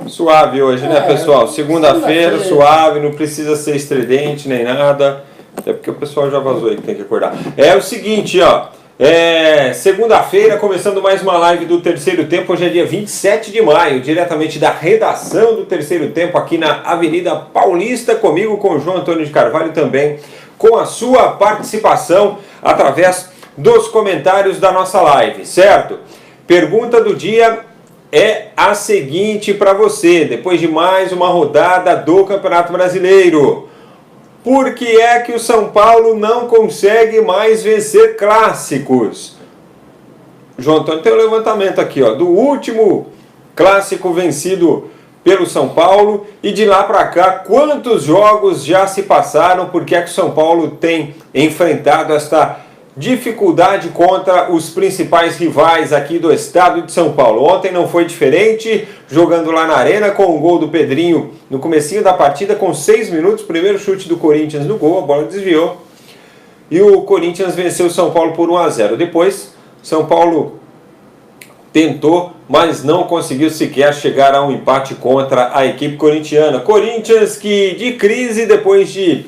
Suave hoje, né, pessoal? Segunda-feira, suave, não precisa ser estridente nem nada. Até porque o pessoal já vazou aí que tem que acordar. É o seguinte, ó. Segunda-feira, começando mais uma live do Terceiro Tempo. Hoje é dia 27 de maio, diretamente da redação do Terceiro Tempo, aqui na Avenida Paulista, comigo, com o João Antônio de Carvalho também, com a sua participação através dos comentários da nossa live, certo? Pergunta do dia é a seguinte para você, depois de mais uma rodada do Campeonato Brasileiro. Por que é que o São Paulo não consegue mais vencer clássicos? João Antônio tem um levantamento aqui, ó, do último clássico vencido pelo São Paulo e de lá para cá, quantos jogos já se passaram? Por que é que o São Paulo tem enfrentado esta dificuldade contra os principais rivais aqui do estado de São Paulo? Ontem não foi diferente, jogando lá na Arena com o gol do Pedrinho no comecinho da partida, com 6 minutos, primeiro chute do Corinthians no gol, a bola desviou e o Corinthians venceu o São Paulo por 1-0. Depois, São Paulo tentou, mas não conseguiu sequer chegar a um empate contra a equipe corintiana. Corinthians que de crise depois de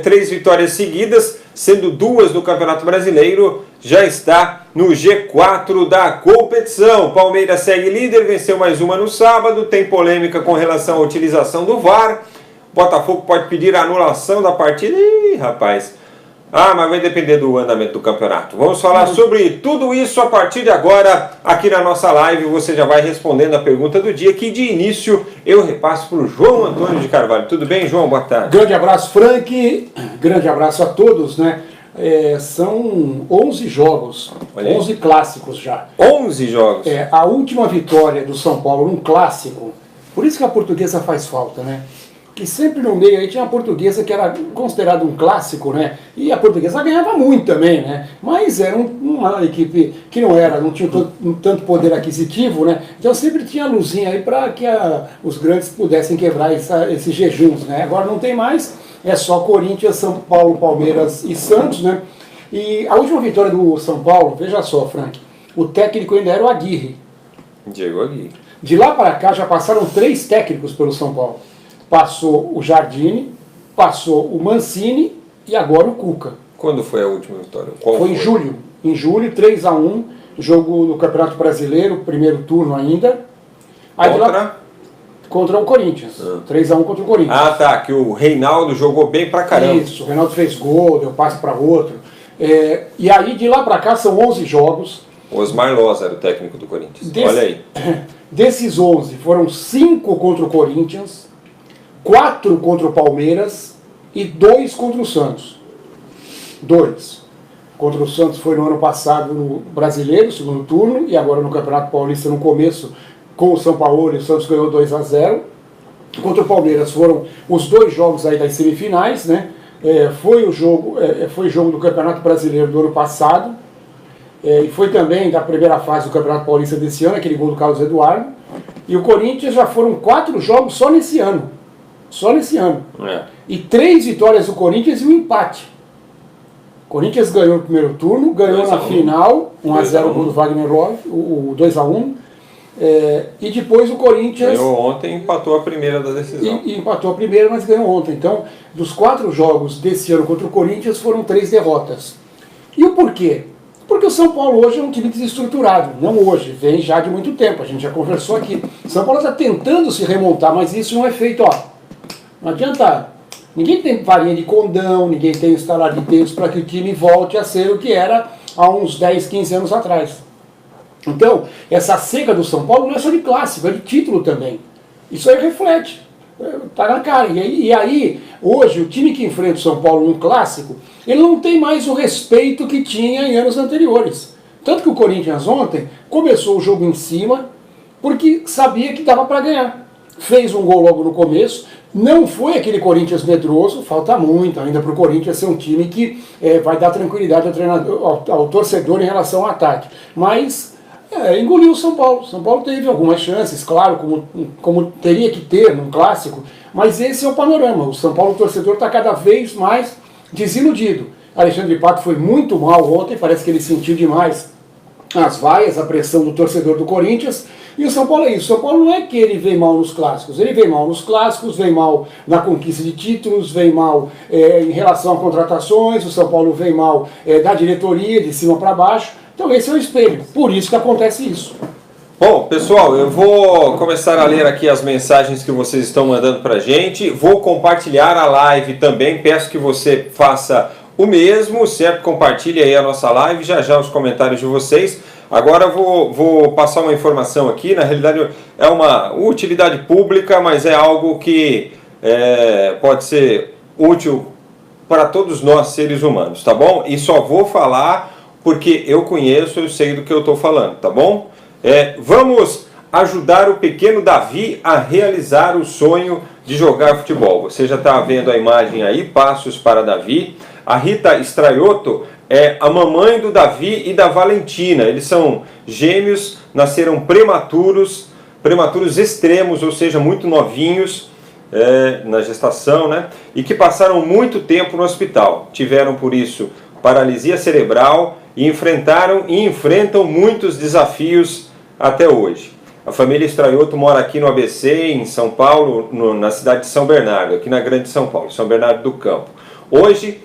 3 vitórias seguidas, sendo 2 no Campeonato Brasileiro, já está no G4 da competição. Palmeiras segue líder, venceu mais uma no sábado, tem polêmica com relação à utilização do VAR. Botafogo pode pedir a anulação da partida. Ih, rapaz. Mas vai depender do andamento do campeonato. Vamos falar sobre tudo isso a partir de agora, aqui na nossa live. Você já vai respondendo a pergunta do dia, que de início eu repasso para o João Antônio de Carvalho. Tudo bem, João? Boa tarde. Grande abraço, Frank. Grande abraço a todos, né? São 11 jogos, 11 clássicos já. 11 jogos? A última vitória do São Paulo num clássico, por isso que a Portuguesa faz falta, né? Que sempre no meio aí tinha a Portuguesa, que era considerado um clássico, né? E a Portuguesa ganhava muito também, né? Mas era uma equipe que não tinha tanto poder aquisitivo, né? Então sempre tinha a luzinha aí para que os grandes pudessem quebrar esses jejuns, né? Agora não tem mais, é só Corinthians, São Paulo, Palmeiras e Santos, né? E a última vitória do São Paulo, veja só, Frank, o técnico ainda era o Aguirre. Diego Aguirre. De lá para cá já passaram 3 técnicos pelo São Paulo. Passou o Jardine, passou o Mancini e agora o Cuca. Quando foi a última vitória? Foi em julho. Em julho, 3-1, jogo no Campeonato Brasileiro, primeiro turno ainda. Aí contra o Corinthians. 3-1 contra o Corinthians. Ah, tá, que o Reinaldo jogou bem pra caramba. Isso, o Reinaldo fez gol, deu passe para outro. E aí de lá para cá são 11 jogos. Osmar Loz era o técnico do Corinthians. Olha aí. Desses 11, foram 5 contra o Corinthians, 4 contra o Palmeiras e 2 contra o Santos. 2. Contra o Santos foi no ano passado no Brasileiro, segundo turno, e agora no Campeonato Paulista no começo, com o São Paulo, e o Santos ganhou 2-0. Contra o Palmeiras foram os 2 jogos aí das semifinais, né? Foi jogo do Campeonato Brasileiro do ano passado, e foi também da primeira fase do Campeonato Paulista desse ano, aquele gol do Carlos Eduardo. E o Corinthians já foram 4 jogos só nesse ano. Só nesse ano. E 3 vitórias do Corinthians e um empate. O Corinthians ganhou no primeiro turno, ganhou na final, 1-0 o gol do Wagner Love, o 2-1. E depois o Corinthians... Ganhou ontem e empatou a primeira da decisão. E empatou a primeira, mas ganhou ontem. Então, dos 4 jogos desse ano contra o Corinthians, foram 3 derrotas. E o porquê? Porque o São Paulo hoje é um time desestruturado. Não hoje, vem já de muito tempo. A gente já conversou aqui. O São Paulo está tentando se remontar, mas isso não é feito, não adianta. Ninguém tem varinha de condão, ninguém tem estalar de dedos para que o time volte a ser o que era há uns 10, 15 anos atrás. Então, essa seca do São Paulo não é só de clássico, é de título também. Isso aí reflete, está na cara. E aí, hoje, o time que enfrenta o São Paulo num clássico, ele não tem mais o respeito que tinha em anos anteriores. Tanto que o Corinthians ontem começou o jogo em cima, porque sabia que dava para ganhar. Fez um gol logo no começo, não foi aquele Corinthians medroso, falta muito ainda para o Corinthians ser um time que vai dar tranquilidade ao treinador, ao torcedor em relação ao ataque. Mas engoliu o São Paulo. São Paulo teve algumas chances, claro, como teria que ter num clássico, mas esse é o panorama. O São Paulo, o torcedor, está cada vez mais desiludido. Alexandre Pato foi muito mal ontem, parece que ele sentiu demais as vaias, a pressão do torcedor do Corinthians. E o São Paulo é isso. O São Paulo não é que ele vem mal nos clássicos. Ele vem mal nos clássicos, vem mal na conquista de títulos, vem mal em relação a contratações. O São Paulo vem mal da diretoria, de cima para baixo. Então esse é o espelho. Por isso que acontece isso. Bom, pessoal, eu vou começar a ler aqui as mensagens que vocês estão mandando pra gente. Vou compartilhar a live também. Peço que você faça o mesmo, certo? Compartilhe aí a nossa live, já os comentários de vocês. Agora vou passar uma informação aqui. Na realidade é uma utilidade pública, mas é algo que pode ser útil para todos nós seres humanos, tá bom? E só vou falar porque eu conheço, eu sei do que eu estou falando, tá bom? Vamos ajudar o pequeno Davi a realizar o sonho de jogar futebol. Você já está vendo a imagem aí, passos para Davi. A Rita Straiotto é a mamãe do Davi e da Valentina. Eles são gêmeos, nasceram prematuros extremos, ou seja, muito novinhos na gestação, né? E que passaram muito tempo no hospital. Tiveram, por isso, paralisia cerebral e enfrentaram e enfrentam muitos desafios até hoje. A família Straiotto mora aqui no ABC, em São Paulo, na cidade de São Bernardo, aqui na Grande São Paulo, São Bernardo do Campo. Hoje,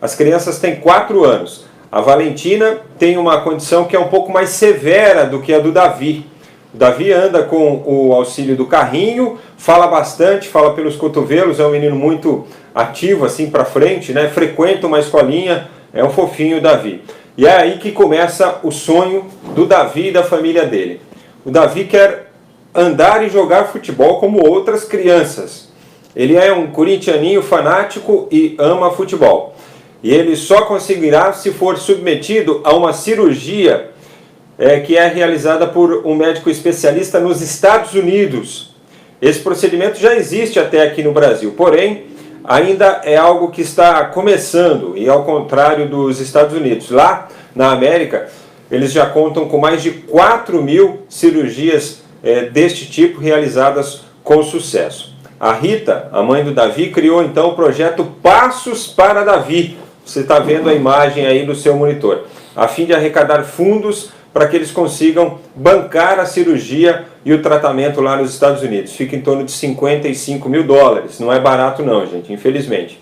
as crianças têm 4 anos. A Valentina tem uma condição que é um pouco mais severa do que a do Davi. O Davi anda com o auxílio do carrinho, fala bastante, fala pelos cotovelos, é um menino muito ativo, assim para frente, né? Frequenta uma escolinha, é um fofinho o Davi. E é aí que começa o sonho do Davi e da família dele. O Davi quer andar e jogar futebol como outras crianças. Ele é um corintianinho fanático e ama futebol. E ele só conseguirá se for submetido a uma cirurgia que é realizada por um médico especialista nos Estados Unidos. Esse procedimento já existe até aqui no Brasil, porém ainda é algo que está começando, e ao contrário dos Estados Unidos. Lá na América, eles já contam com mais de 4.000 cirurgias deste tipo realizadas com sucesso. A Rita, a mãe do Davi, criou então o projeto Passos para Davi. Você está vendo a imagem aí no seu monitor. A fim de arrecadar fundos para que eles consigam bancar a cirurgia e o tratamento lá nos Estados Unidos. Fica em torno de $55 mil. Não é barato não, gente, infelizmente.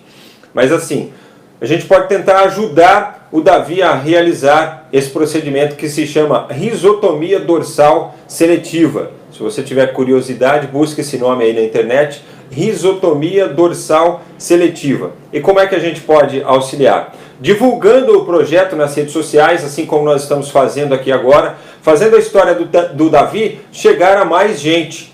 Mas assim, a gente pode tentar ajudar o Davi a realizar esse procedimento que se chama risotomia dorsal seletiva. Se você tiver curiosidade, busque esse nome aí na internet, risotomia dorsal seletiva. E como é que a gente pode auxiliar? Divulgando o projeto nas redes sociais, assim como nós estamos fazendo aqui agora, fazendo a história do Davi chegar a mais gente.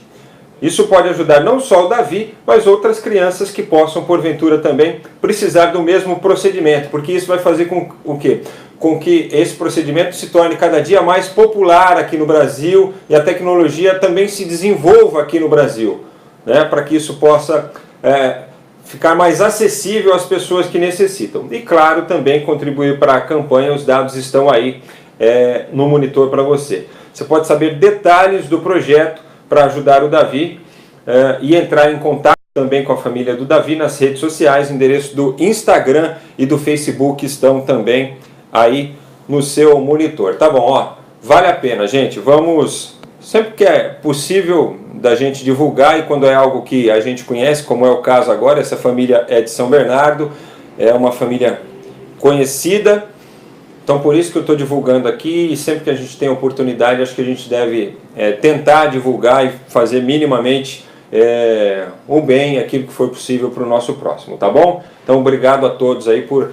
Isso pode ajudar não só o Davi, mas outras crianças que possam, porventura, também precisar do mesmo procedimento, porque isso vai fazer com o quê? Com que esse procedimento se torne cada dia mais popular aqui no Brasil e a tecnologia também se desenvolva aqui no Brasil, né? Para que isso possa ficar mais acessível às pessoas que necessitam. E claro, também contribuir para a campanha, os dados estão aí no monitor para você. Você pode saber detalhes do projeto para ajudar o Davi e entrar em contato também com a família do Davi nas redes sociais. O endereço do Instagram e do Facebook estão também aí no seu monitor. Tá bom, ó, vale a pena, gente. Vamos, sempre que é possível da gente divulgar, e quando é algo que a gente conhece, como é o caso agora, essa família é de São Bernardo, é uma família conhecida, então por isso que eu estou divulgando aqui, e sempre que a gente tem oportunidade, acho que a gente deve tentar divulgar e fazer minimamente o bem, aquilo que for possível para o nosso próximo, tá bom? Então obrigado a todos aí por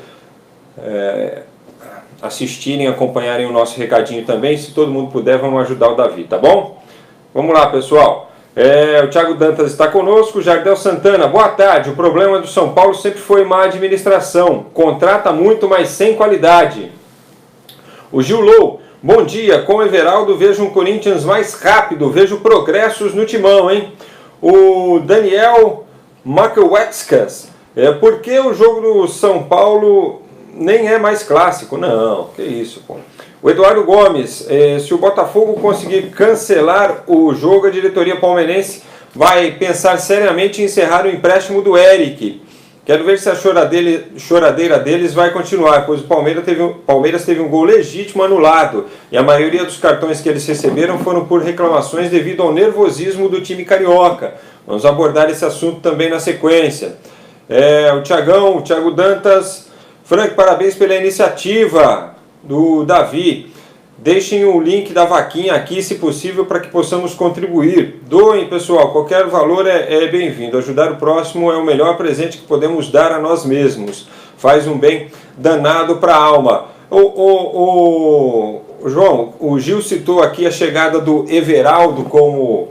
assistirem, acompanharem o nosso recadinho também. Se todo mundo puder, vamos ajudar o Davi, tá bom? Vamos lá, pessoal. O Thiago Dantas está conosco. Jardel Santana, boa tarde. O problema do São Paulo sempre foi má administração. Contrata muito, mas sem qualidade. O Gil Lou, bom dia. Com o Everaldo vejo um Corinthians mais rápido. Vejo progressos no timão, hein? O Daniel Makwetskas, por que o jogo do São Paulo nem é mais clássico? Não, que isso, pô. O Eduardo Gomes, se o Botafogo conseguir cancelar o jogo, a diretoria palmeirense vai pensar seriamente em encerrar o empréstimo do Eric. Quero ver se a choradeira deles vai continuar, pois o Palmeiras teve um gol legítimo anulado e a maioria dos cartões que eles receberam foram por reclamações devido ao nervosismo do time carioca. Vamos abordar esse assunto também na sequência. O Thiago Dantas, Frank, parabéns pela iniciativa do Davi. Deixem o link da vaquinha aqui, se possível, para que possamos contribuir. Doem, pessoal, qualquer valor é bem-vindo. Ajudar o próximo é o melhor presente que podemos dar a nós mesmos. Faz um bem danado para a alma. João, o Gil citou aqui a chegada do Everaldo como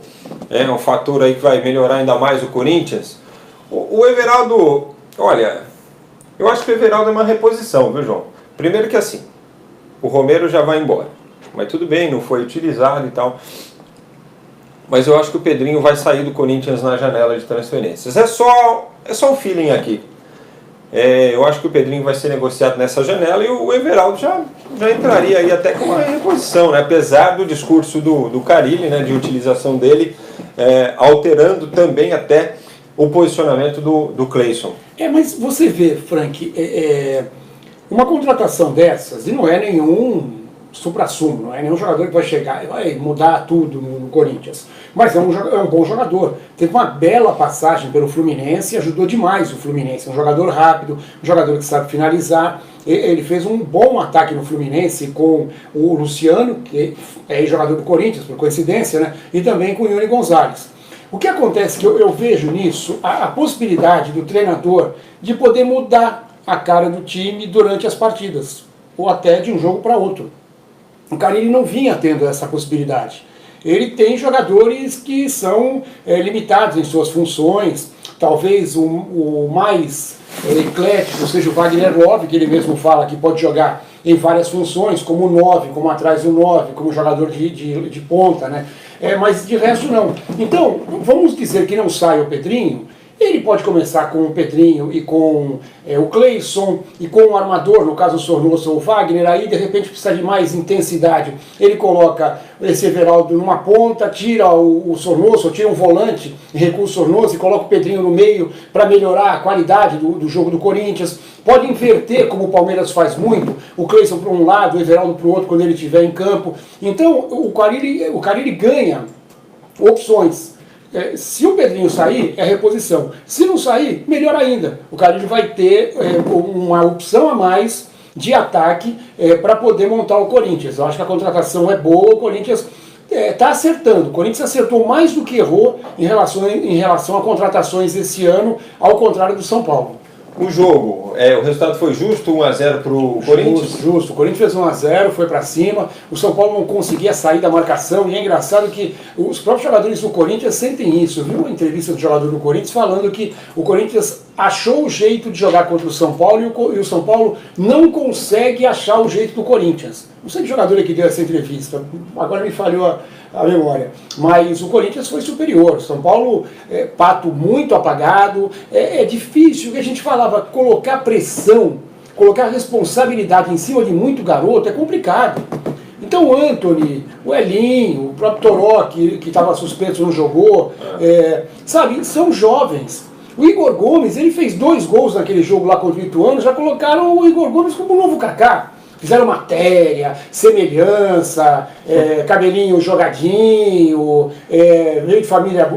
um fator aí que vai melhorar ainda mais o Corinthians. O Everaldo, olha, eu acho que o Everaldo é uma reposição, viu, João? Primeiro que assim, o Romero já vai embora. Mas tudo bem, não foi utilizado e tal. Mas eu acho que o Pedrinho vai sair do Corinthians na janela de transferências. É só um feeling aqui. Eu acho que o Pedrinho vai ser negociado nessa janela e o Everaldo já entraria aí até com uma reposição, né? Apesar do discurso do Carille, né, de utilização dele, alterando também até o posicionamento do Cleison. Mas você vê, Frank, uma contratação dessas, e não é nenhum supra-sumo, não é nenhum jogador que vai chegar e vai mudar tudo no Corinthians, mas é um bom jogador. Teve uma bela passagem pelo Fluminense e ajudou demais o Fluminense. Um jogador rápido, um jogador que sabe finalizar. Ele fez um bom ataque no Fluminense com o Luciano, que é jogador do Corinthians, por coincidência, né? E também com o Yuri Gonzalez. O que acontece que eu vejo nisso a possibilidade do treinador de poder mudar a cara do time durante as partidas, ou até de um jogo para outro. O Carille não vinha tendo essa possibilidade. Ele tem jogadores que são limitados em suas funções. Talvez o mais eclético seja o Wagner Love, que ele mesmo fala que pode jogar em várias funções, como 9, como atrás do 9, como jogador de ponta, né? Mas de resto não. Então, vamos dizer que não sai o Pedrinho. Ele pode começar com o Pedrinho e com o Cleison e com o armador, no caso o Sornoso ou o Wagner, aí de repente precisa de mais intensidade. Ele coloca esse Everaldo numa ponta, tira o Sornoso, tira um volante, recua o Sornoso e coloca o Pedrinho no meio para melhorar a qualidade do jogo do Corinthians. Pode inverter, como o Palmeiras faz muito, o Cleison para um lado, o Everaldo para o outro quando ele estiver em campo. Então o Carille ganha opções. Se o Pedrinho sair, é reposição. Se não sair, melhor ainda. O Carille vai ter uma opção a mais de ataque para poder montar o Corinthians. Eu acho que a contratação é boa, o Corinthians está acertando. O Corinthians acertou mais do que errou em relação a contratações esse ano, ao contrário do São Paulo. O jogo, o resultado foi justo, 1-0 para o Corinthians? Justo, o Corinthians fez 1-0, foi para cima, o São Paulo não conseguia sair da marcação, e é engraçado que os próprios jogadores do Corinthians sentem isso. Eu vi uma entrevista do jogador do Corinthians falando que o Corinthians achou o jeito de jogar contra o São Paulo e o São Paulo não consegue achar o jeito do Corinthians. Não sei que jogador é que deu essa entrevista, agora me falhou a memória, mas o Corinthians foi superior. O São Paulo, pato muito apagado, é difícil, que a gente falava, colocar pressão, colocar responsabilidade em cima de muito garoto é complicado. Então o Antony, o Elinho, o próprio Toró, que estava suspenso, não jogou, sabe, são jovens. O Igor Gomes, ele fez 2 gols naquele jogo lá contra o Ituano, já colocaram o Igor Gomes como o novo Kaká. Fizeram matéria, semelhança, cabelinho jogadinho, meio de família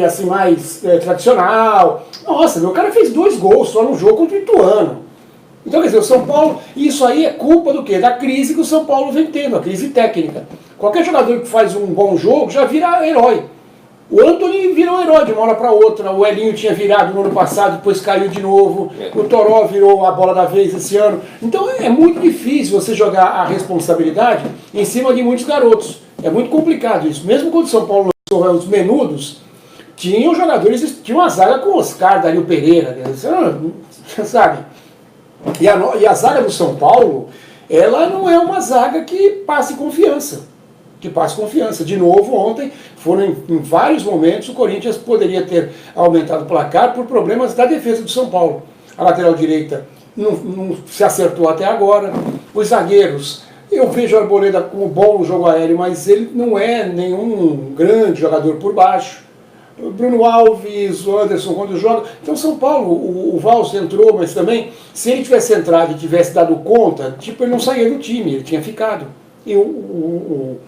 assim mais tradicional. Nossa, meu cara fez 2 gols só no jogo contra o Ituano. Então, quer dizer, o São Paulo, isso aí é culpa do quê? Da crise que o São Paulo vem tendo, a crise técnica. Qualquer jogador que faz um bom jogo já vira herói. O Antony virou herói de uma hora para outra, o Elinho tinha virado no ano passado, depois caiu de novo, o Toró virou a bola da vez esse ano. Então é muito difícil você jogar a responsabilidade em cima de muitos garotos. É muito complicado isso. Mesmo quando o São Paulo lançou os menudos, tinham jogadores, tinha uma zaga com o Oscar, Dario Pereira, sabe? E a zaga do São Paulo, ela não é uma zaga que passe confiança. De novo, ontem, foram em vários momentos, o Corinthians poderia ter aumentado o placar por problemas da defesa do São Paulo. A lateral direita não se acertou até agora. Os zagueiros, eu vejo o Arboleda como bom no jogo aéreo, mas ele não é nenhum grande jogador por baixo. Bruno Alves, o Anderson quando joga. Então São Paulo, o Valls entrou, mas também, se ele tivesse entrado e tivesse dado conta, tipo, ele não saía do time, ele tinha ficado. E o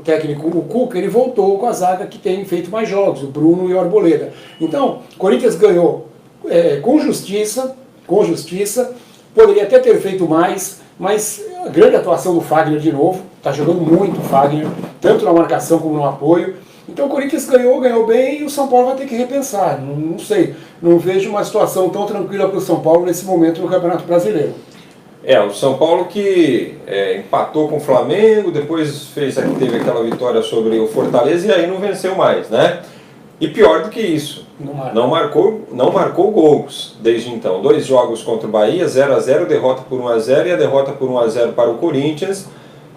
técnico, o Cuca, ele voltou com a zaga que tem feito mais jogos, o Bruno e o Arboleda. Então, o Corinthians ganhou com justiça, poderia até ter feito mais, mas a grande atuação do Fagner de novo, está jogando muito o Fagner, tanto na marcação como no apoio. Então o Corinthians ganhou bem e o São Paulo vai ter que repensar. Não sei, não vejo uma situação tão tranquila para o São Paulo nesse momento no Campeonato Brasileiro. O São Paulo que empatou com o Flamengo, depois teve aquela vitória sobre o Fortaleza e aí não venceu mais, né? E pior do que isso, não marcou gols desde então. 2 jogos contra o Bahia, 0-0, derrota por 1-0 e a derrota por 1-0 para o Corinthians.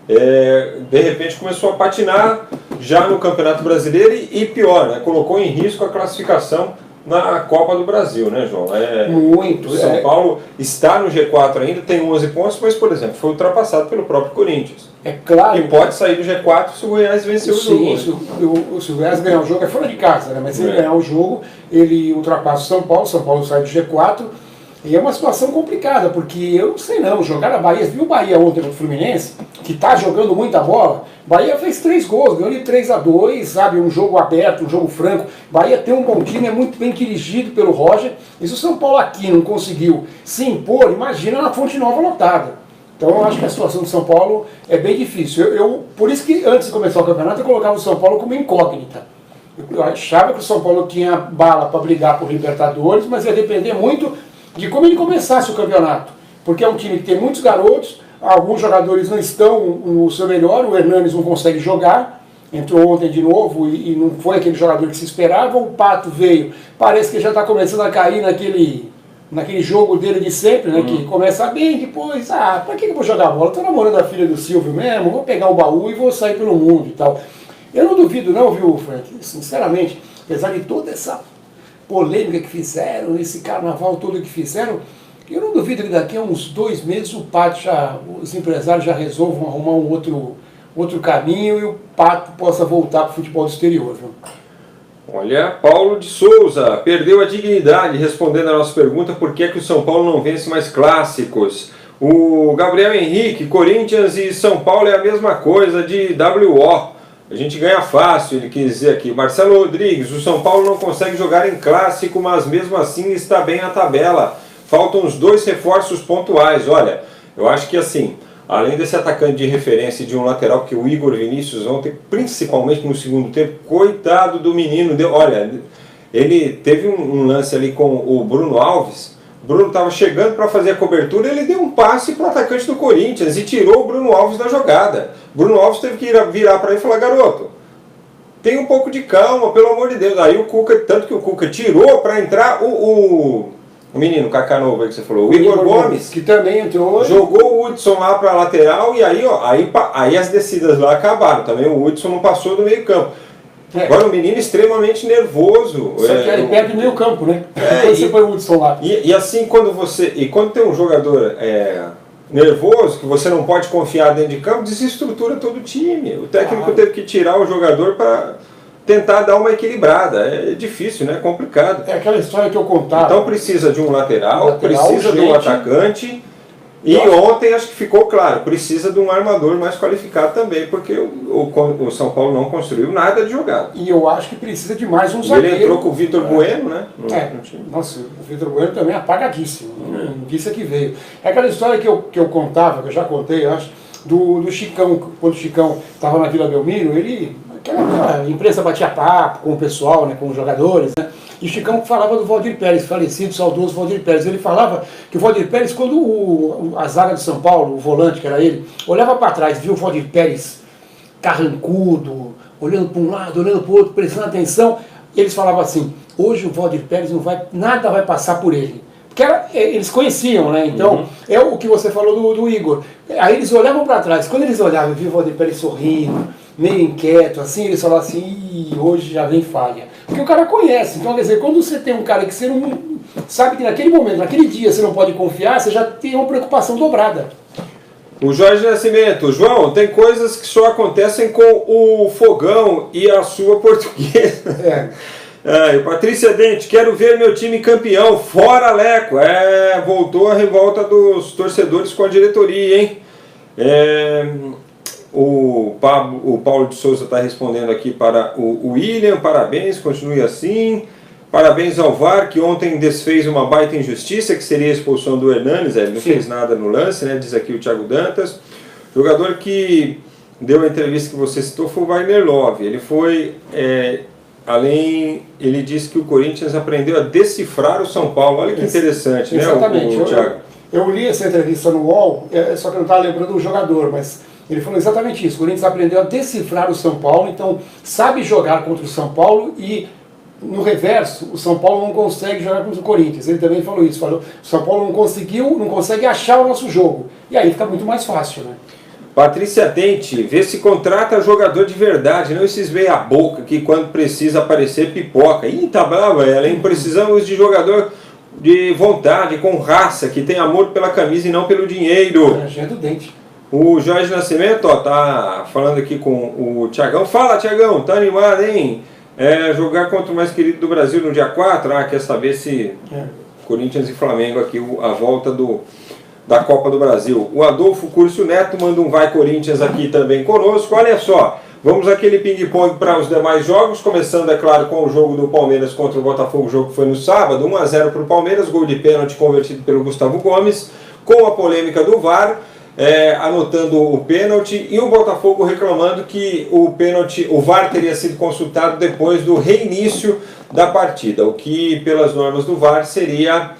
De repente começou a patinar já no Campeonato Brasileiro e pior, né? Colocou em risco a classificação na Copa do Brasil, né, João? Muito. O São Paulo está no G4 ainda, tem 11 pontos, mas, por exemplo, foi ultrapassado pelo próprio Corinthians. É claro. E pode sair do G4 se o Goiás vencer o jogo. Se o Goiás ganhar o jogo é fora de casa, né? Mas se ele ganhar o jogo, ele ultrapassa o São Paulo sai do G4. E é uma situação complicada, porque eu não sei não, jogar na Bahia, viu o Bahia ontem no Fluminense, que está jogando muita bola, Bahia fez 3 gols, ganhou de 3-2, sabe, um jogo aberto, um jogo franco, Bahia tem um bom time, é muito bem dirigido pelo Roger, e se o São Paulo aqui não conseguiu se impor, imagina na Fonte Nova lotada. Então eu acho que a situação do São Paulo é bem difícil, por isso que antes de começar o campeonato eu colocava o São Paulo como incógnita. Eu achava que o São Paulo tinha bala para brigar por Libertadores, mas ia depender muito de como ele começasse o campeonato, porque é um time que tem muitos garotos, alguns jogadores não estão no seu melhor, o Hernanes não consegue jogar, entrou ontem de novo e não foi aquele jogador que se esperava, o Pato veio, parece que já está começando a cair naquele jogo dele de sempre, né, que começa bem, depois, para que eu vou jogar bola? Estou namorando a filha do Silvio mesmo, vou pegar o baú e vou sair pelo mundo e tal. Eu não duvido não, viu, Frank, sinceramente, apesar de toda essa polêmica que fizeram, esse carnaval todo que fizeram, eu não duvido que daqui a uns 2 meses o Pato os empresários já resolvam arrumar um outro caminho e o Pato possa voltar para o futebol do exterior. Viu? Olha, Paulo de Souza perdeu a dignidade respondendo a nossa pergunta por que o São Paulo não vence mais clássicos. O Gabriel Henrique, Corinthians e São Paulo é a mesma coisa de WO. A gente ganha fácil, ele quis dizer aqui. Marcelo Rodrigues, o São Paulo não consegue jogar em clássico, mas mesmo assim está bem na tabela. Faltam os 2 reforços pontuais. Olha, eu acho que assim, além desse atacante de referência e de um lateral, que o Igor Vinícius ontem, principalmente no segundo tempo, coitado do menino, olha, ele teve um lance ali com o Bruno Alves. O Bruno estava chegando para fazer a cobertura, ele deu um passe para o atacante do Corinthians e tirou o Bruno Alves da jogada. Bruno Alves teve que virar para ele e falar: garoto, tem um pouco de calma, pelo amor de Deus. Aí o Cuca, tanto que o Cuca tirou para entrar o menino, Cacanova aí que você falou, o Igor Gomes, que também entrou, jogou o Hudson lá para a lateral e aí, aí as descidas lá acabaram. Também o Hudson não passou do meio campo. Agora um menino extremamente nervoso. Só que ele perde o meio campo, né? Quando você põe o Hudson lá. E assim, quando tem um jogador nervoso, que você não pode confiar dentro de campo, desestrutura todo o time. O técnico teve que tirar o jogador para tentar dar uma equilibrada. É difícil, né? É complicado. É aquela história que eu contava. Então precisa de um lateral precisa de um atacante. E ontem acho que ficou claro, precisa de um armador mais qualificado também, porque o São Paulo não construiu nada de jogada. E eu acho que precisa de mais um zagueiro. Ele entrou com o Vitor Bueno, né? No time. Nossa, o Vitor Bueno também é apagadíssimo. Não disse que veio. É aquela história que eu contava, que eu já contei, eu acho, do Chicão, quando o Chicão estava na Vila Belmiro, aquela imprensa batia papo com o pessoal, né, com os jogadores, né? E o Chicão falava do Valdir Pérez, falecido, saudoso Valdir Pérez. Ele falava que o Valdir Pérez, quando a zaga do São Paulo, o volante que era ele, olhava para trás, viu o Valdir Pérez carrancudo, olhando para um lado, olhando para o outro, prestando atenção, eles falavam assim: hoje o Valdir Pérez nada vai passar por ele. Porque eles conheciam, né? Então, é o que você falou do Igor. Aí eles olhavam para trás, quando eles olhavam e viam o Valdir Pérez sorrindo, meio inquieto, assim, eles falavam assim: hoje já vem falha. Porque o cara conhece. Então, quer dizer, quando você tem um cara que você não sabe que naquele momento, naquele dia você não pode confiar, você já tem uma preocupação dobrada. O Jorge Nascimento: João, tem coisas que só acontecem com o fogão e a sua portuguesa. Patrícia Dente, quero ver meu time campeão, fora Leco. Voltou a revolta dos torcedores com a diretoria, hein? O Paulo de Souza está respondendo aqui para o William, parabéns, continue assim. Parabéns ao VAR, que ontem desfez uma baita injustiça, que seria a expulsão do Hernanes, ele não fez nada no lance, né? Diz aqui o Thiago Dantas. Jogador que deu a entrevista que você citou foi o Wagner Love. Ele foi, ele disse que o Corinthians aprendeu a decifrar o São Paulo. Olha que interessante, né? Exatamente. O Thiago. Eu li essa entrevista no UOL, só que eu não estava lembrando do jogador, mas ele falou exatamente isso. O Corinthians aprendeu a decifrar o São Paulo, então sabe jogar contra o São Paulo e, no reverso, o São Paulo não consegue jogar contra o Corinthians. Ele também falou isso, o São Paulo não consegue achar o nosso jogo. E aí fica muito mais fácil, né? Patrícia Dente, vê se contrata jogador de verdade, não esses meia boca que quando precisa aparecer pipoca. Ih, tá brava ela, hein? Precisamos de jogador de vontade, com raça, que tem amor pela camisa e não pelo dinheiro. É do Dente. O Jorge Nascimento, tá falando aqui com o Thiagão. Fala, Thiagão, tá animado, hein? Jogar contra o mais querido do Brasil no dia 4, quer saber se Corinthians e Flamengo aqui, a volta da Copa do Brasil. O Adolfo Curcio Neto manda um vai Corinthians aqui também conosco. Olha só, vamos aquele ping-pong para os demais jogos, começando, é claro, com o jogo do Palmeiras contra o Botafogo, o jogo que foi no sábado, 1-0 para o Palmeiras, gol de pênalti convertido pelo Gustavo Gomes, com a polêmica do VAR, anotando o pênalti, e o Botafogo reclamando que o VAR teria sido consultado depois do reinício da partida, o que pelas normas do VAR seria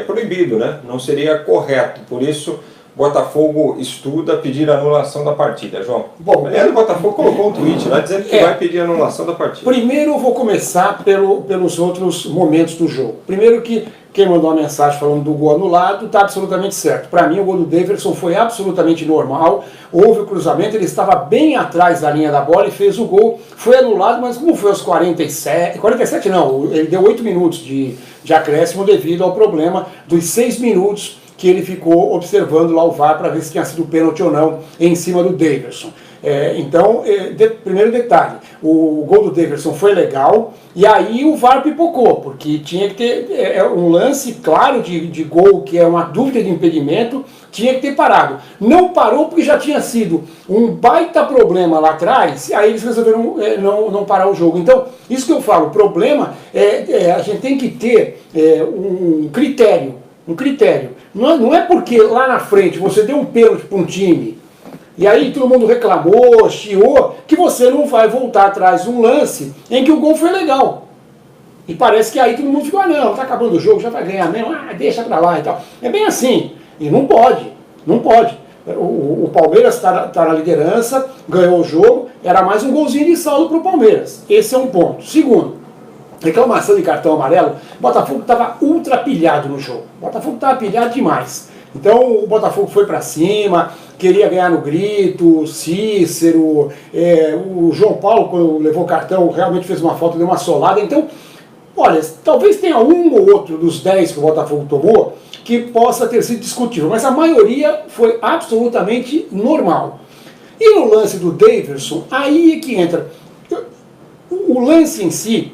proibido, né? Não seria correto. Por isso, Botafogo estuda pedir a anulação da partida, João. Bom, aliás, o Botafogo colocou um tweet lá dizendo que vai pedir a anulação da partida. Primeiro eu vou começar pelos outros momentos do jogo. Primeiro que quem mandou uma mensagem falando do gol anulado está absolutamente certo. Para mim o gol do Daverson foi absolutamente normal. Houve o cruzamento, ele estava bem atrás da linha da bola e fez o gol. Foi anulado, mas como foi aos 47 não, ele deu 8 minutos de acréscimo devido ao problema dos 6 minutos que ele ficou observando lá o VAR para ver se tinha sido pênalti ou não em cima do Daverson. Primeiro detalhe, o gol do Daverson foi legal e aí o VAR pipocou, porque tinha que ter um lance claro de gol, que é uma dúvida de impedimento, tinha que ter parado. Não parou porque já tinha sido um baita problema lá atrás, e aí eles resolveram não parar o jogo. Então, isso que eu falo, o problema a gente tem que ter um critério. Não é porque lá na frente você deu um pênalti para um time e aí todo mundo reclamou, chiou, que você não vai voltar atrás de um lance em que o gol foi legal. E parece que aí todo mundo ficou, não, tá acabando o jogo, já vai ganhar mesmo, deixa pra lá e tal. É bem assim, e não pode. O Palmeiras está na liderança, ganhou o jogo, era mais um golzinho de saldo pro Palmeiras. Esse é um ponto. Segundo, reclamação de cartão amarelo, o Botafogo estava ultra pilhado no jogo. O Botafogo estava pilhado demais. Então o Botafogo foi para cima, queria ganhar no grito, o Cícero, o João Paulo, quando levou o cartão, realmente fez uma falta, deu uma solada. Então, olha, talvez tenha um ou outro dos 10 que o Botafogo tomou que possa ter sido discutível, mas a maioria foi absolutamente normal. E no lance do Daverson, aí é que entra. O lance em si,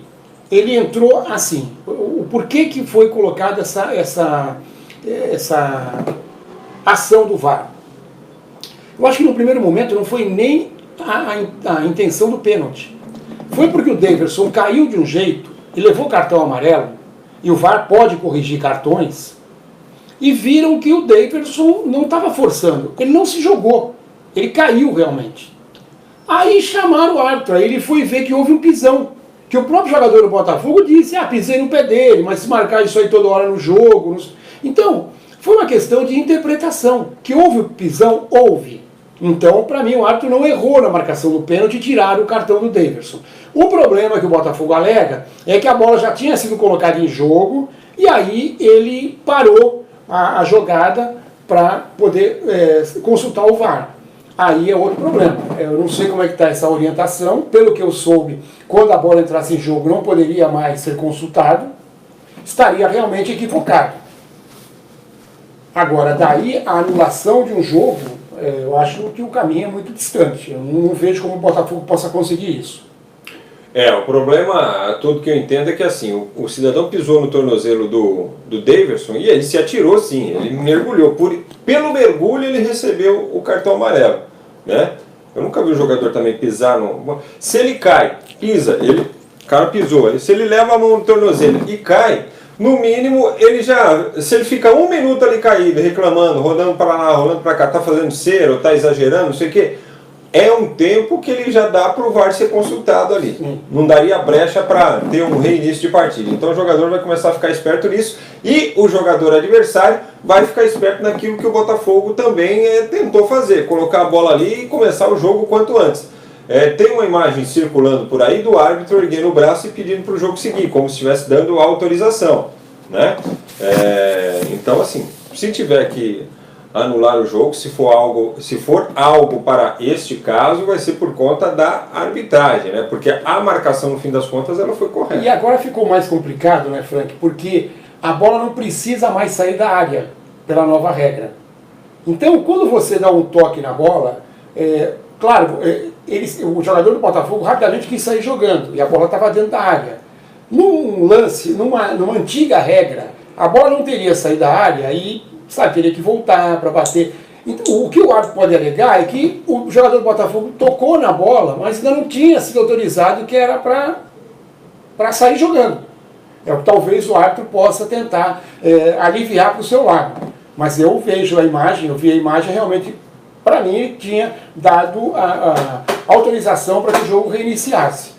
ele entrou assim. O porquê que foi colocada essa ação do VAR? Eu acho que no primeiro momento não foi nem a intenção do pênalti. Foi porque o Daverson caiu de um jeito e levou cartão amarelo, e o VAR pode corrigir cartões, e viram que o Daverson não estava forçando, ele não se jogou, ele caiu realmente. Aí chamaram o árbitro, aí ele foi ver que houve um pisão, que o próprio jogador do Botafogo disse, pisei no pé dele, mas se marcar isso aí toda hora no jogo... Então, foi uma questão de interpretação. Que houve o pisão? Houve. Então, para mim, o árbitro não errou na marcação do pênalti e tiraram o cartão do Daverson. O problema que o Botafogo alega é que a bola já tinha sido colocada em jogo e aí ele parou a jogada para poder consultar o VAR. Aí é outro problema. Eu não sei como é que está essa orientação. Pelo que eu soube, quando a bola entrasse em jogo não poderia mais ser consultado. Estaria realmente equivocado. Agora, daí a anulação de um jogo, eu acho que o caminho é muito distante. Eu não vejo como o Botafogo possa conseguir isso. O problema, tudo que eu entendo é que assim, o cidadão pisou no tornozelo do Daverson e ele se atirou sim, ele mergulhou. Pelo mergulho ele recebeu o cartão amarelo, né? Eu nunca vi o jogador também pisar no... Se ele cai, pisa, o cara pisou, se ele leva a mão no tornozelo e cai, no mínimo ele já... Se ele fica 1 minuto ali caído, reclamando, rodando para lá, rodando para cá, tá fazendo cera ou tá exagerando, não sei o quê... É um tempo que ele já dá para o VAR ser consultado ali. Não daria brecha para ter um reinício de partida. Então o jogador vai começar a ficar esperto nisso e o jogador adversário vai ficar esperto naquilo que o Botafogo também tentou fazer. Colocar a bola ali e começar o jogo o quanto antes. Tem uma imagem circulando por aí do árbitro erguendo o braço e pedindo para o jogo seguir, como se estivesse dando autorização, né? Então assim, se tiver que anular o jogo, se for algo para este caso, vai ser por conta da arbitragem, né? Porque a marcação, no fim das contas, ela foi correta. E agora ficou mais complicado, né, Frank? Porque a bola não precisa mais sair da área pela nova regra. Então, quando você dá um toque na bola, claro, o jogador do Botafogo rapidamente quis sair jogando e a bola estava dentro da área. Num lance, numa antiga regra, a bola não teria saído da área e teria que voltar para bater. Então, o que o árbitro pode alegar é que o jogador do Botafogo tocou na bola, mas ainda não tinha sido autorizado, que era para sair jogando. Talvez o árbitro possa tentar aliviar para o seu lado. Mas eu vejo a imagem, realmente, para mim, tinha dado a autorização para que o jogo reiniciasse.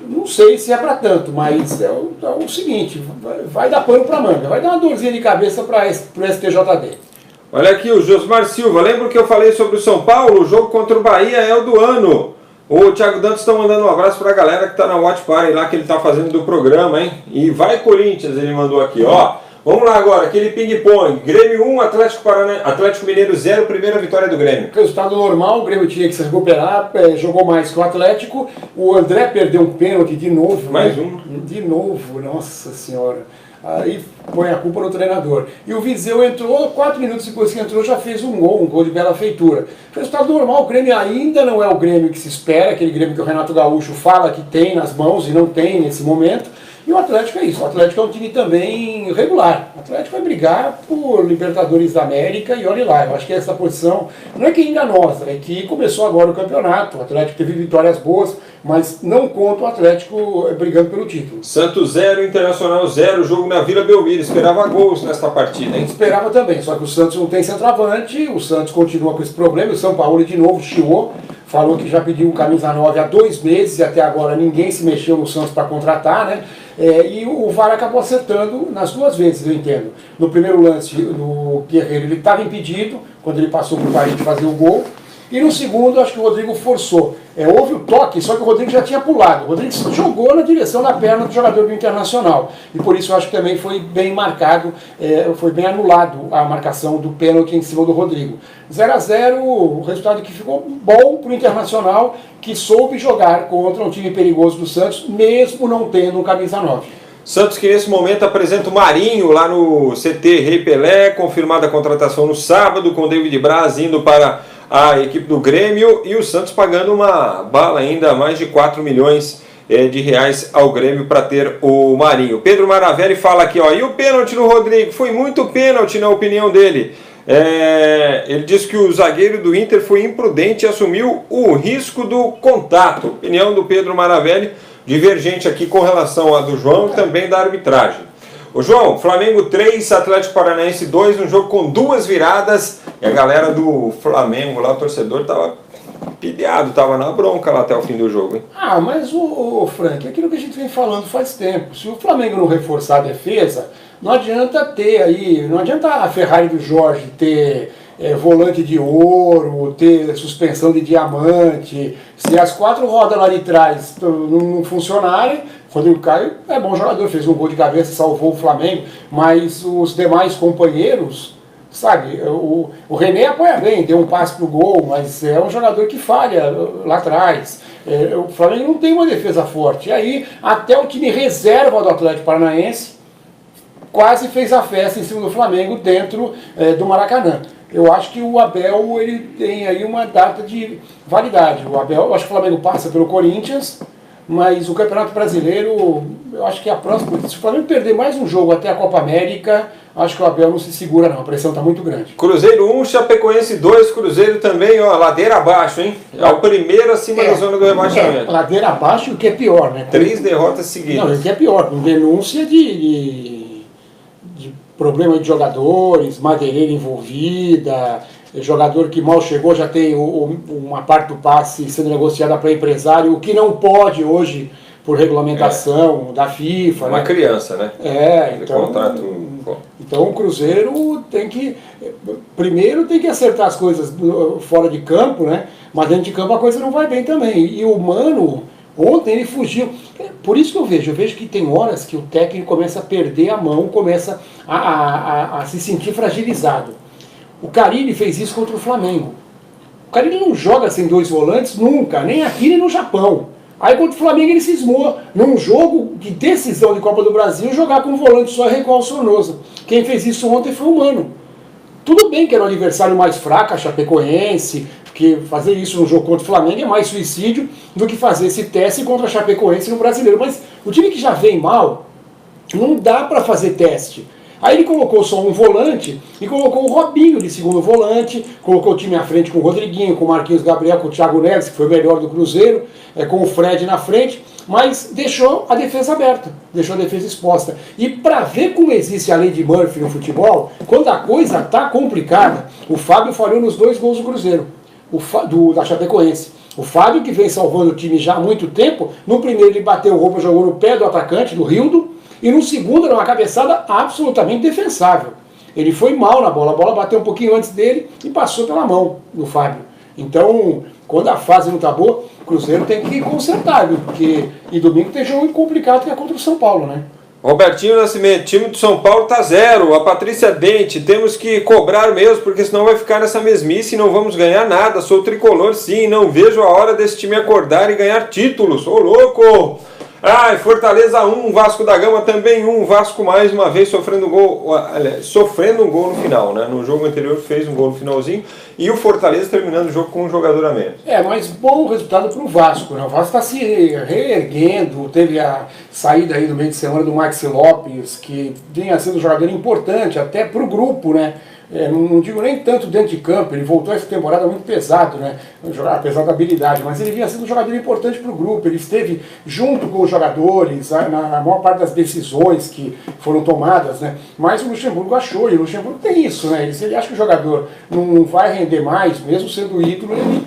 Não sei se é para tanto, mas é o seguinte, vai dar pano para manga, vai dar uma dorzinha de cabeça para o STJD. Olha aqui, o Josmar Silva, lembra que eu falei sobre o São Paulo? O jogo contra o Bahia é o do ano. O Thiago Dantas está mandando um abraço para a galera que está na Watch Party lá, que ele está fazendo do programa, hein? E vai Corinthians, ele mandou aqui, ó. Vamos lá agora, aquele ping-pong. Grêmio 1, Atlético Mineiro 0, primeira vitória do Grêmio. Resultado normal, o Grêmio tinha que se recuperar, jogou mais que o Atlético. O André perdeu um pênalti de novo. Mais um? De novo, nossa senhora. Aí põe a culpa no treinador. E o Viseu entrou, 4 minutos depois que entrou, já fez um gol de bela feitura. Resultado normal, o Grêmio ainda não é o Grêmio que se espera, aquele Grêmio que o Renato Gaúcho fala que tem nas mãos e não tem nesse momento. E o Atlético é isso, o Atlético é um time também regular. O Atlético vai brigar por Libertadores da América e olha lá, eu acho que essa posição não é que é enganosa, é que começou agora o campeonato, o Atlético teve vitórias boas, mas não conta o Atlético brigando pelo título. Santos 0, Internacional 0, jogo na Vila Belmiro, esperava gols nesta partida, hein? Esperava também, só que o Santos não tem centroavante, o Santos continua com esse problema, o São Paulo de novo chiou, falou que já pediu um camisa 9 há 2 meses e até agora ninguém se mexeu no Santos para contratar, né? E o VAR acabou acertando nas 2 vezes, eu entendo. No primeiro lance, no Guerreiro, ele estava impedido, quando ele passou para o Bahia de fazer o gol. E no segundo, acho que o Rodrigo forçou. Houve o toque, só que o Rodrigo já tinha pulado. O Rodrigo jogou na direção da perna do jogador do Internacional. E por isso eu acho que também foi bem marcado, foi bem anulado a marcação do pênalti em cima do Rodrigo. 0-0, o resultado que ficou bom para o Internacional, que soube jogar contra um time perigoso do Santos, mesmo não tendo um camisa 9. Santos que nesse momento apresenta o Marinho lá no CT Rei Pelé, confirmada a contratação no sábado, com o David Braz indo para a equipe do Grêmio e o Santos pagando uma bala ainda, mais de 4 milhões de reais ao Grêmio para ter o Marinho. Pedro Maravelli fala aqui, ó, e o pênalti no Rodrigo? Foi muito pênalti na opinião dele. Ele diz que o zagueiro do Inter foi imprudente e assumiu o risco do contato. Opinião do Pedro Maravelli, divergente aqui com relação à do João e também da arbitragem. Ô João, Flamengo 3, Atlético Paranaense 2, um jogo com 2 viradas, e a galera do Flamengo lá, o torcedor, tava pilhado, tava na bronca lá até o fim do jogo, hein? Mas o Frank, é aquilo que a gente vem falando faz tempo, se o Flamengo não reforçar a defesa, não adianta ter aí, não adianta a Ferrari do Jorge ter volante de ouro, ter suspensão de diamante, se as 4 rodas lá de trás não funcionarem. Rodrigo Caio é bom jogador, fez um gol de cabeça, salvou o Flamengo, mas os demais companheiros, sabe, o René apoia bem, deu um passe pro gol, mas é um jogador que falha lá atrás. O Flamengo não tem uma defesa forte. E aí, até o time reserva do Atlético Paranaense quase fez a festa em cima do Flamengo dentro do Maracanã. Eu acho que o Abel ele tem aí uma data de validade. O Abel, eu acho que o Flamengo passa pelo Corinthians, mas o Campeonato Brasileiro, eu acho que a próxima, se o Flamengo perder mais um jogo até a Copa América, acho que o Abel não se segura não, a pressão está muito grande. Cruzeiro 1, Chapecoense 2, Cruzeiro também, ó, ladeira abaixo, hein? É o primeiro acima da zona do rebaixamento. Ladeira abaixo, o que é pior, né? 3 derrotas seguidas. Não, o que é pior, com denúncia de problema de jogadores, madeireira envolvida, jogador que mal chegou já tem uma parte do passe sendo negociada para empresário, o que não pode hoje por regulamentação da FIFA. Uma criança, né? Então o Cruzeiro tem que, primeiro tem que acertar as coisas fora de campo, né? Mas dentro de campo a coisa não vai bem também. E o Mano, ontem ele fugiu. Por isso que eu vejo que tem horas que o técnico começa a perder a mão, começa a se sentir fragilizado. O Carille fez isso contra o Flamengo. O Carille não joga sem 2 volantes nunca, nem aqui nem no Japão. Aí contra o Flamengo ele cismou, num jogo de decisão de Copa do Brasil, jogar com um volante só e recuar o Sornosa. Quem fez isso ontem foi o Mano. Tudo bem que era o adversário mais fraco, a Chapecoense, porque fazer isso no jogo contra o Flamengo é mais suicídio do que fazer esse teste contra a Chapecoense no Brasileiro. Mas o time que já vem mal, não dá para fazer teste. Aí ele colocou só um volante e colocou o Robinho de segundo volante, colocou o time à frente com o Rodriguinho, com o Marquinhos Gabriel, com o Thiago Neves, que foi o melhor do Cruzeiro, com o Fred na frente, mas deixou a defesa aberta, deixou a defesa exposta. E para ver como existe a lei de Murphy no futebol, quando a coisa está complicada, o Fábio falhou nos 2 gols do Cruzeiro, da Chapecoense. O Fábio, que vem salvando o time já há muito tempo, no primeiro ele bateu o roupa, jogou no pé do atacante, do Rildo, e no segundo era uma cabeçada absolutamente defensável. Ele foi mal na bola, a bola bateu um pouquinho antes dele e passou pela mão do Fábio. Então, quando a fase não está boa, o Cruzeiro tem que consertar, viu? Porque em domingo tem jogo complicado que é contra o São Paulo, né? Robertinho Nascimento, time do São Paulo tá 0, a Patrícia Dente, temos que cobrar mesmo, porque senão vai ficar nessa mesmice e não vamos ganhar nada, sou tricolor sim, não vejo a hora desse time acordar e ganhar títulos, ô louco! Ai, Fortaleza 1, Vasco da Gama também 1, Vasco mais uma vez sofrendo um gol no final, né? No jogo anterior fez um gol no finalzinho e o Fortaleza terminando o jogo com um jogador a menos. Mas bom resultado para o Vasco, né? O Vasco está se reerguendo, teve a saída aí no meio de semana do Maxi Lopes, que vinha sendo um jogador importante até para o grupo, né? Não digo nem tanto dentro de campo, ele voltou essa temporada muito pesado, né? Apesar da habilidade, mas ele vinha sendo um jogador importante para o grupo, ele esteve junto com os jogadores na maior parte das decisões que foram tomadas, né? Mas o Luxemburgo achou, e o Luxemburgo tem isso, né? Ele acha que o jogador não vai render mais, mesmo sendo ídolo, ele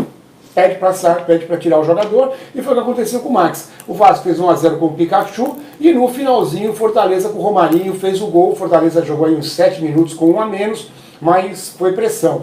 pede para tirar o jogador, e foi o que aconteceu com o Max. O Vasco fez 1 a 0 com o Pikachu, e no finalzinho o Fortaleza com o Romarinho fez o gol, o Fortaleza jogou aí uns 7 minutos com 1 a menos, mas foi pressão.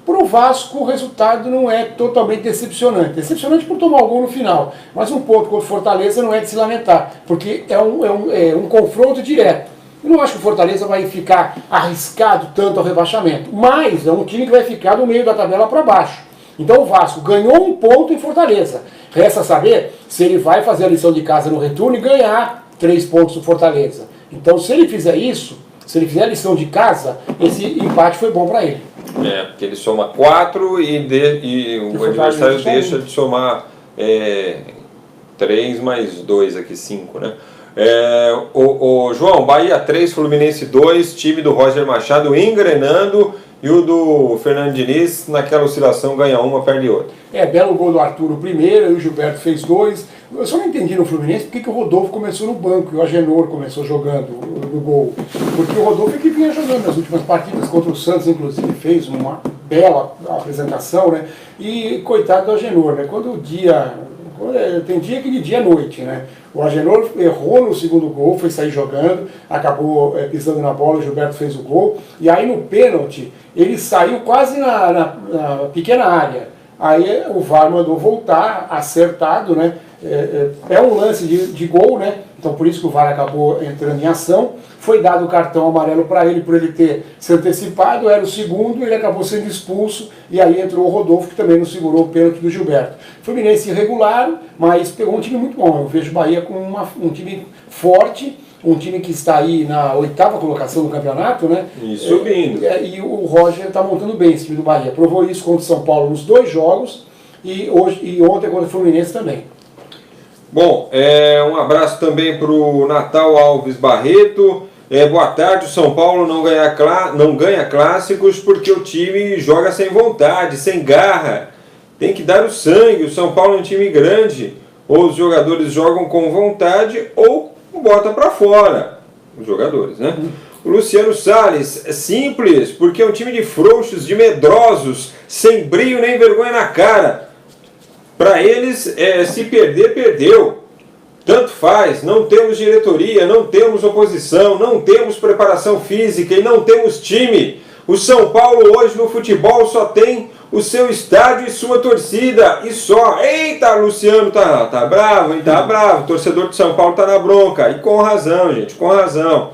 Para o Vasco, o resultado não é totalmente decepcionante. Decepcionante por tomar o gol no final. Mas um ponto contra o Fortaleza não é de se lamentar, porque é um confronto direto. Eu não acho que o Fortaleza vai ficar arriscado tanto ao rebaixamento, mas é um time que vai ficar no meio da tabela para baixo. Então o Vasco ganhou 1 ponto em Fortaleza. Resta saber se ele vai fazer a lição de casa no retorno e ganhar 3 pontos do Fortaleza. Então se ele fizer isso, se ele fizer a lição de casa, esse empate foi bom para ele. Porque ele soma 4 e o adversário deixa de somar 3 mais 2 aqui, 5, né? João, Bahia 3, Fluminense 2, time do Roger Machado engrenando, e o do Fernando Diniz naquela oscilação ganha uma, perde outra. Belo gol do Arthur o primeiro, e o Gilberto fez 2. Eu só não entendi no Fluminense porque que o Rodolfo começou no banco e o Agenor começou jogando no gol. Porque o Rodolfo é que vinha jogando nas últimas partidas, contra o Santos, inclusive, fez uma bela apresentação, né? E coitado do Agenor, né? Tem dia que de dia à noite, né? O Agenor errou no segundo gol, foi sair jogando, acabou pisando na bola, o Gilberto fez o gol, e aí no pênalti ele saiu quase na pequena área. Aí o VAR mandou voltar, acertado, né? É um lance de gol, né? Então por isso que o VAR acabou entrando em ação. Foi dado o cartão amarelo para ele por ele ter se antecipado, era o segundo, ele acabou sendo expulso, e aí entrou o Rodolfo, que também não segurou o pênalti do Gilberto. Fluminense irregular, mas pegou um time muito bom. Eu vejo o Bahia com um time forte, um time que está aí na 8ª colocação do campeonato, né? E subindo. E o Roger está montando bem esse time do Bahia. Provou isso contra o São Paulo nos 2 jogos, e ontem contra o Fluminense também. Bom, um abraço também para o Natal Alves Barreto. Boa tarde, o São Paulo não ganha clássicos porque o time joga sem vontade, sem garra. Tem que dar o sangue. O São Paulo é um time grande. Ou os jogadores jogam com vontade ou bota para fora. Os jogadores, né? O Luciano Salles, é simples, porque é um time de frouxos, de medrosos, sem brilho nem vergonha na cara. Para eles, se perder, perdeu. Tanto faz, não temos diretoria, não temos oposição, não temos preparação física e não temos time. O São Paulo hoje no futebol só tem o seu estádio e sua torcida, e só. Eita, Luciano tá bravo, hein? Tá bravo. O torcedor de São Paulo tá na bronca. E com razão, gente, com razão.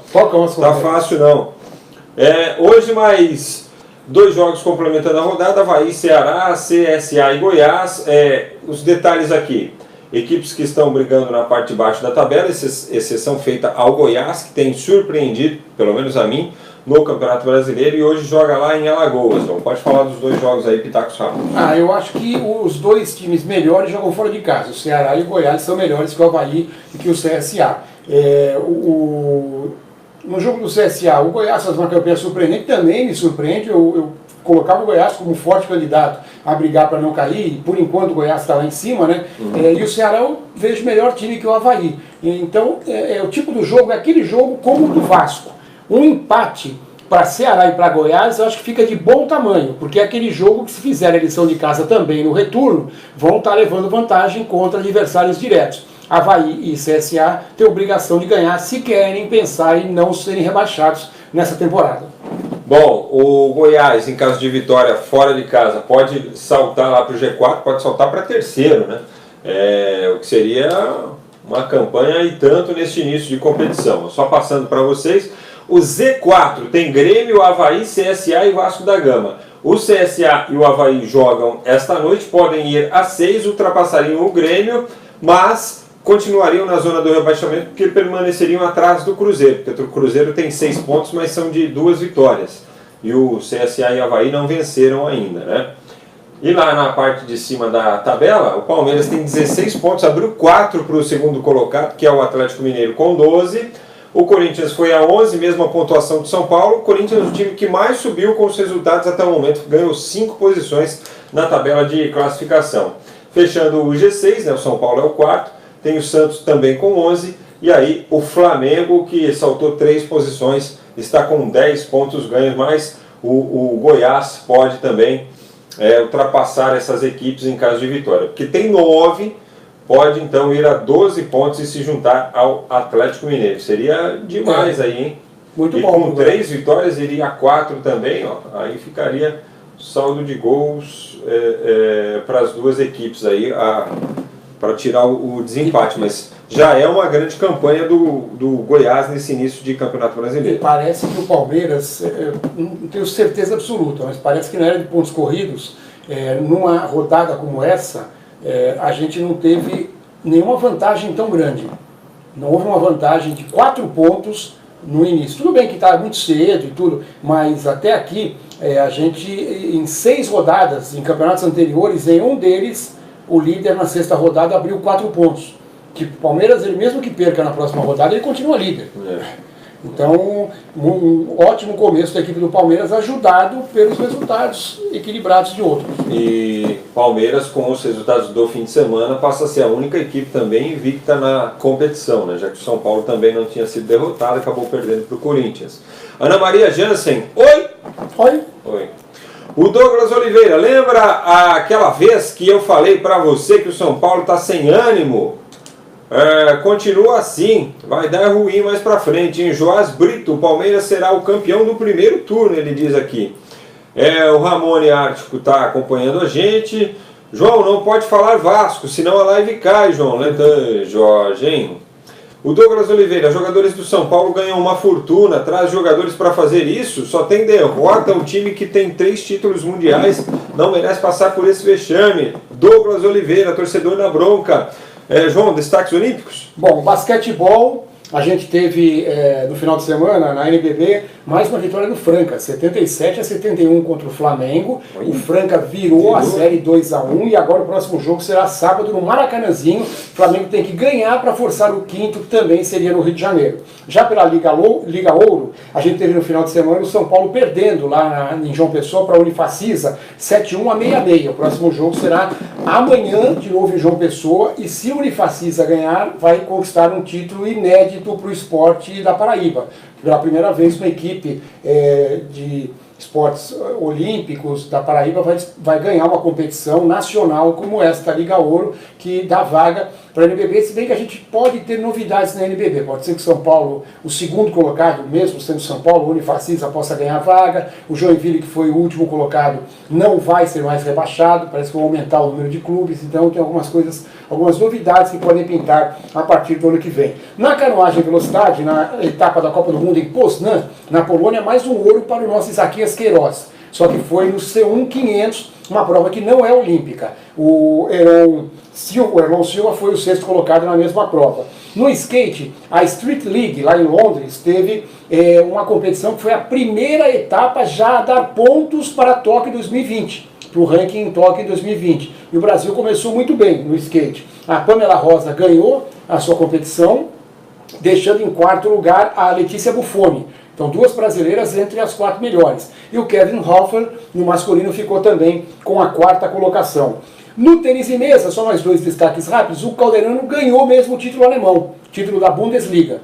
Tá fácil não. Hoje mais 2 jogos complementando a rodada, Avaí, Ceará, CSA e Goiás. Os detalhes aqui. Equipes que estão brigando na parte de baixo da tabela, exceção feita ao Goiás, que tem surpreendido, pelo menos a mim, no Campeonato Brasileiro, e hoje joga lá em Alagoas. Então, pode falar dos 2 jogos aí, pitacos rápidos. Eu acho que os 2 times melhores jogam fora de casa. O Ceará e o Goiás são melhores que o Avaí e que o CSA. No jogo do CSA, o Goiás faz uma campanha surpreendente, também me surpreende. Eu colocava o Goiás como um forte candidato a brigar para não cair, e por enquanto o Goiás está lá em cima, né? E o Ceará eu vejo melhor time que o Avaí. Então, o tipo do jogo é aquele jogo como o do Vasco. Um empate para Ceará e para Goiás, eu acho que fica de bom tamanho, porque é aquele jogo que, se fizer a lição de casa também no retorno, vão estar levando vantagem contra adversários diretos. Avaí e CSA têm obrigação de ganhar se querem pensar em não serem rebaixados nessa temporada. Bom, o Goiás, em caso de vitória fora de casa, pode saltar lá para o G4, pode saltar para terceiro, né? O que seria uma campanha e tanto neste início de competição. Só passando para vocês, o Z4 tem Grêmio, Avaí, CSA e Vasco da Gama. O CSA e o Avaí jogam esta noite, podem ir a 6, ultrapassariam o Grêmio, mas continuariam na zona do rebaixamento porque permaneceriam atrás do Cruzeiro, porque o Cruzeiro tem 6 pontos, mas são de 2 vitórias. E o CSA e o Avaí não venceram ainda, né? E lá na parte de cima da tabela, o Palmeiras tem 16 pontos, abriu 4 para o segundo colocado, que é o Atlético Mineiro com 12. O Corinthians foi a 11, mesma pontuação do São Paulo. O Corinthians é o time que mais subiu com os resultados até o momento, ganhou 5 posições na tabela de classificação. Fechando o G6, né, o São Paulo é o 4º, tem o Santos também com 11, e aí o Flamengo, que saltou 3 posições, está com 10 pontos ganhos, mas o Goiás pode também ultrapassar essas equipes em caso de vitória, porque tem 9, pode então ir a 12 pontos e se juntar ao Atlético Mineiro. Seria demais aí, hein? Muito e bom. Com 3 vitórias iria a 4 também, ó. Aí ficaria saldo de gols para as 2 equipes aí, para tirar o desempate, mas já é uma grande campanha do Goiás nesse início de Campeonato Brasileiro. E parece que o Palmeiras, não tenho certeza absoluta, mas parece que na era de pontos corridos, numa rodada como essa, a gente não teve nenhuma vantagem tão grande. Não houve uma vantagem de 4 pontos no início. Tudo bem que está muito cedo e tudo, mas até aqui, a gente, em 6 rodadas, em campeonatos anteriores, em um deles, o líder na 6ª rodada abriu 4 pontos. Que o Palmeiras, ele mesmo que perca na próxima rodada, ele continua líder. Então, um ótimo começo da equipe do Palmeiras, ajudado pelos resultados equilibrados de outros. E Palmeiras, com os resultados do fim de semana, passa a ser a única equipe também invicta na competição, né? Já que o São Paulo também não tinha sido derrotado, acabou perdendo para o Corinthians. Ana Maria Jansen, oi! Oi! Oi! O Douglas Oliveira, lembra aquela vez que eu falei para você que o São Paulo está sem ânimo? Continua assim, vai dar ruim mais para frente. Em Joás Brito, o Palmeiras será o campeão do primeiro turno, ele diz aqui. O Ramone Ártico está acompanhando a gente. João, não pode falar Vasco, senão a live cai, João. Jorge, hein? O Douglas Oliveira, jogadores do São Paulo ganham uma fortuna, traz jogadores para fazer isso, só tem derrota, um time que tem 3 títulos mundiais, não merece passar por esse vexame. Douglas Oliveira, torcedor na bronca. João, destaques olímpicos? Bom, basquetebol, A gente teve no final de semana, na NBB, mais uma vitória do Franca, 77-71 contra o Flamengo. O Franca virou a série 2-1 e agora o próximo jogo será sábado no Maracanãzinho. O Flamengo tem que ganhar para forçar o quinto, que também seria no Rio de Janeiro. Já pela Liga Ouro, a gente teve no final de semana o São Paulo perdendo lá em João Pessoa para a Unifacisa, 7-1 a 6-6. O próximo jogo será amanhã, de novo em João Pessoa, e se o Unifacisa ganhar, vai conquistar um título inédito para o esporte da Paraíba. Pela primeira vez, uma equipe de esportes olímpicos da Paraíba vai ganhar uma competição nacional como esta Liga Ouro, que dá vaga para a NBB, se bem que a gente pode ter novidades na NBB. Pode ser que São Paulo, o segundo colocado, mesmo sendo São Paulo, o Unifacisa possa ganhar vaga. O Joinville, que foi o último colocado, não vai ser mais rebaixado, parece que vão aumentar o número de clubes, então tem algumas coisas, algumas novidades que podem pintar a partir do ano que vem. Na canoagem velocidade, na etapa da Copa do Mundo em Poznan, na Polônia, mais um ouro para o nosso Isaquias Queiroz. Só que foi no C1 500, uma prova que não é olímpica. O Erlon Silva foi o sexto colocado na mesma prova. No skate, a Street League, lá em Londres, teve uma competição que foi a primeira etapa já a dar pontos para Tóquio 2020, para o ranking em Tóquio em 2020. E o Brasil começou muito bem no skate. A Pamela Rosa ganhou a sua competição, deixando em quarto lugar a Letícia Buffoni. Então, duas brasileiras entre as 4 melhores. E o Kevin Hofer, no masculino, ficou também com a 4ª colocação. No tênis de mesa, só mais 2 destaques rápidos, o Calderano ganhou mesmo o título alemão, título da Bundesliga.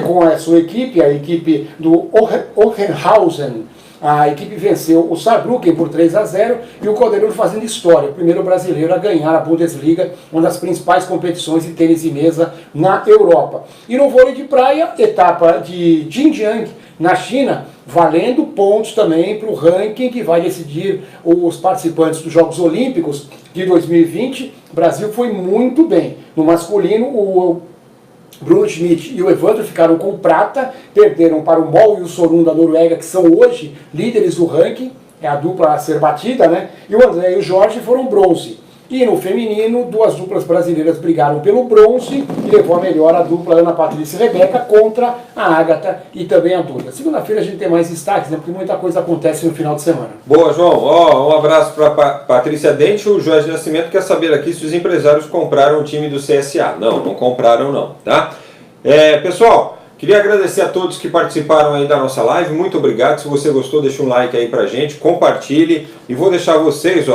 Com a sua equipe, a equipe do Hohenhausen. A equipe venceu o Saarbrücken por 3-0 e o Calderano fazendo história, o primeiro brasileiro a ganhar a Bundesliga, uma das principais competições de tênis de mesa na Europa. E no vôlei de praia, etapa de Xinjiang, na China, valendo pontos também para o ranking que vai decidir os participantes dos Jogos Olímpicos de 2020. O Brasil foi muito bem. No masculino, o Bruno Schmidt e o Evandro ficaram com prata, perderam para o Moll e o Sorun da Noruega, que são hoje líderes do ranking, é a dupla a ser batida, né? E o André e o Jorge foram bronze. E no feminino, 2 duplas brasileiras brigaram pelo bronze e levou a melhor a dupla Ana Patrícia e Rebeca contra a Ágata e também a Duda. Segunda-feira a gente tem mais destaques, né? Porque muita coisa acontece no final de semana. Boa, João. Um abraço para Patrícia Dente. O Jorge Nascimento quer saber aqui se os empresários compraram o time do CSA. Não compraram não, tá? Pessoal, queria agradecer a todos que participaram aí da nossa live. Muito obrigado. Se você gostou, deixa um like aí pra gente, compartilhe. E vou deixar vocês,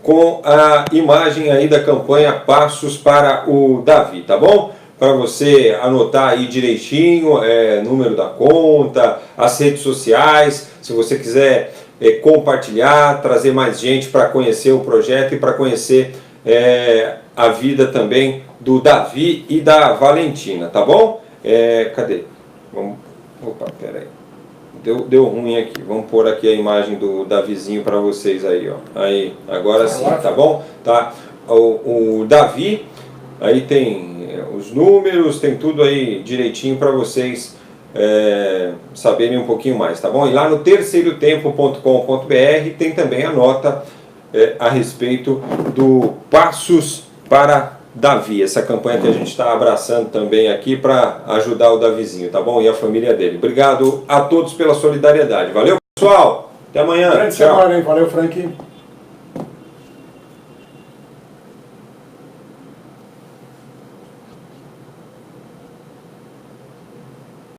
com a imagem aí da campanha Passos para o Davi, tá bom? Para você anotar aí direitinho, número da conta, as redes sociais, se você quiser compartilhar, trazer mais gente para conhecer o projeto e para conhecer a vida também do Davi e da Valentina, tá bom? Cadê? Opa, peraí. Deu ruim aqui. Vamos pôr aqui a imagem do Davizinho para vocês aí, Aí, agora sim, tá bom? Tá. O Davi, aí tem os números, tem tudo aí direitinho para vocês saberem um pouquinho mais, tá bom? E lá no terceirotempo.com.br tem também a nota a respeito do Passos para Davi, essa campanha que a gente está abraçando também aqui para ajudar o Davizinho, tá bom? E a família dele. Obrigado a todos pela solidariedade. Valeu, pessoal! Até amanhã. Grande semana, hein? Valeu, Frank.